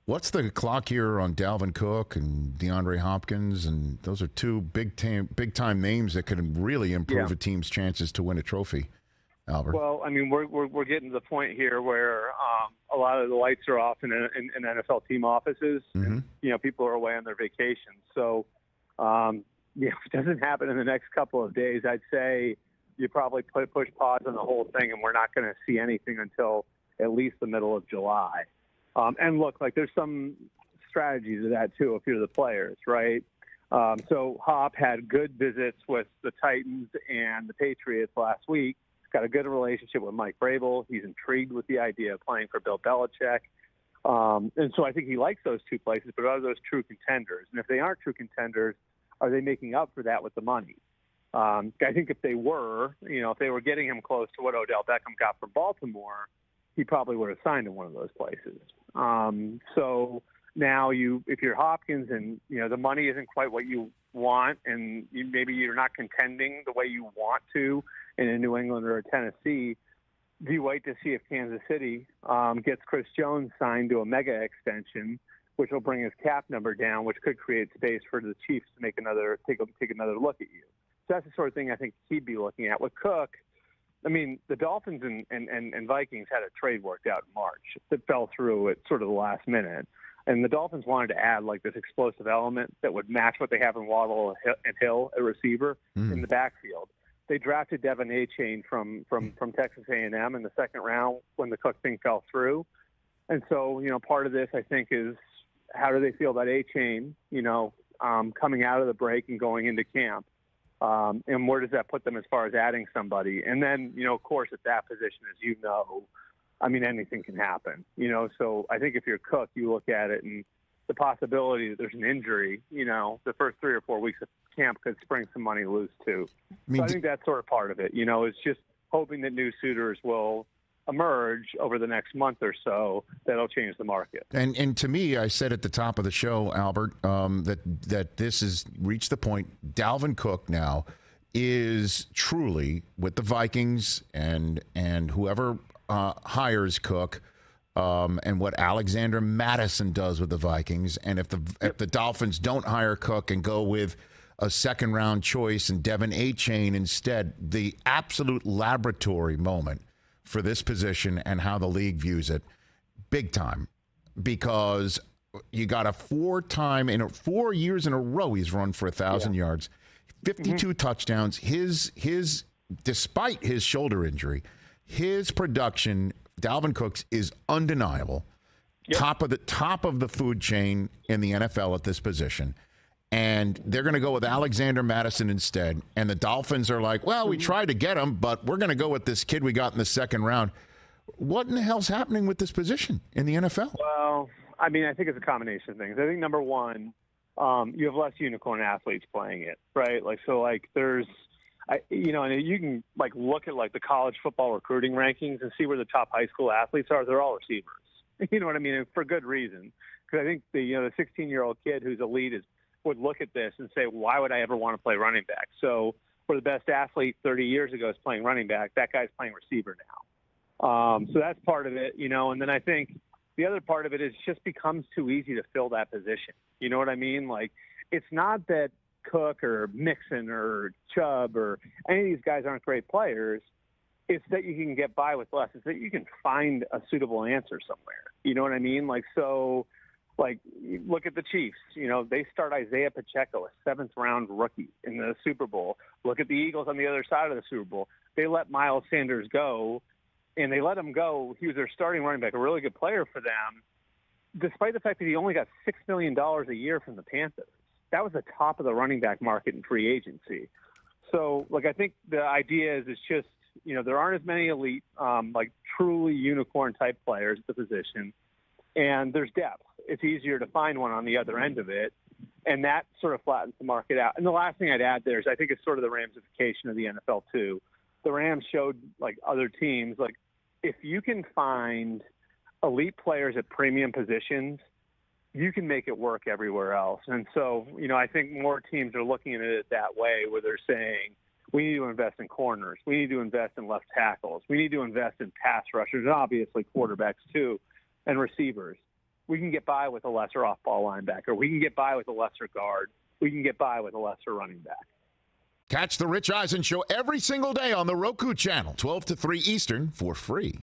What's the clock here on Dalvin Cook and DeAndre Hopkins? And those are two big time names that could really improve a team's chances to win a trophy, Albert. Well, I mean, we're getting to the point here where a lot of the lights are off in NFL team offices. Mm-hmm. And, people are away on their vacations. So, if it doesn't happen in the next couple of days, I'd say you probably push pause on the whole thing, and we're not going to see anything until at least the middle of July. And look, like there's some strategy to that too if you're the players, right? So Hop had good visits with the Titans and the Patriots last week. He's got a good relationship with Mike Vrabel. He's intrigued with the idea of playing for Bill Belichick. And so I think he likes those two places, but are those true contenders? And if they aren't true contenders, are they making up for that with the money? I think if they were, if they were getting him close to what Odell Beckham got from Baltimore, he probably would have signed in one of those places. So now if you're Hopkins and, the money isn't quite what you want and maybe you're not contending the way you want to in a New England or a Tennessee, do you wait to see if Kansas City gets Chris Jones signed to a mega extension, which will bring his cap number down, which could create space for the Chiefs to take another look at you. So that's the sort of thing I think he'd be looking at. With Cook, I mean, the Dolphins and Vikings had a trade worked out in March that fell through at sort of the last minute. And the Dolphins wanted to add like this explosive element that would match what they have in Waddle and Hill at receiver in the backfield. They drafted Devin A-Chain from Texas A&M in the second round when the Cook thing fell through. And so, part of this, I think, is how do they feel about A-Chain, coming out of the break and going into camp? And where does that put them as far as adding somebody? And then, of course, at that position, as I mean, anything can happen, So I think if you're Cook, you look at it and the possibility that there's an injury, the first 3 or 4 weeks of camp could spring some money loose too. So I think that's sort of part of it. It's just hoping that new suitors will emerge over the next month or so that'll change the market. And to me, I said at the top of the show, Albert, that this has reached the point. Dalvin Cook now is truly with the Vikings and whoever hires Cook. And what Alexander Madison does with the Vikings, and if the Dolphins don't hire Cook and go with a second-round choice and Devin A-Chain instead, the absolute laboratory moment for this position and how the league views it, big time, because you got a 4 years in a row he's run for 1,000 yards, 52 touchdowns. His despite his shoulder injury, his production. Dalvin Cook's is undeniable. Yep. Top of the food chain in the NFL at this position. And they're going to go with Alexander Madison instead. And the Dolphins are like, well, we tried to get him, but we're going to go with this kid we got in the second round. What in the hell's happening with this position in the NFL? Well, I mean, I think it's a combination of things. I think number one, you have less unicorn athletes playing it, right? There's and you can look at the college football recruiting rankings and see where the top high school athletes are. They're all receivers. You know what I mean? And for good reason. Because I think the 16-year-old kid who's elite would look at this and say, why would I ever want to play running back? So where the best athlete 30 years ago is playing running back, that guy's playing receiver now. So that's part of it, And then I think the other part of it is just becomes too easy to fill that position. You know what I mean? It's not that Cook or Mixon or Chubb or any of these guys aren't great players. It's that you can get by with less. It's that you can find a suitable answer somewhere. You know what I mean? Look at the Chiefs. They start Isaiah Pacheco, a 7th-round rookie in the Super Bowl. Look at the Eagles on the other side of the Super Bowl. They let Miles Sanders go, and they let him go. He was their starting running back, a really good player for them, despite the fact that he only got $6 million a year from the Panthers. That was the top of the running back market in free agency. So, I think the idea is it's just, there aren't as many elite, truly unicorn-type players at the position, and there's depth. It's easier to find one on the other end of it, and that sort of flattens the market out. And the last thing I'd add there is I think it's sort of the ramification of the NFL, too. The Rams showed, other teams, if you can find elite players at premium positions, you can make it work everywhere else. And so, I think more teams are looking at it that way, where they're saying, we need to invest in corners. We need to invest in left tackles. We need to invest in pass rushers, and obviously quarterbacks too, and receivers. we can get by with a lesser off-ball linebacker. We can get by with a lesser guard. We can get by with a lesser running back. Catch the Rich Eisen Show every single day on the Roku channel, 12 to 3 Eastern, for free.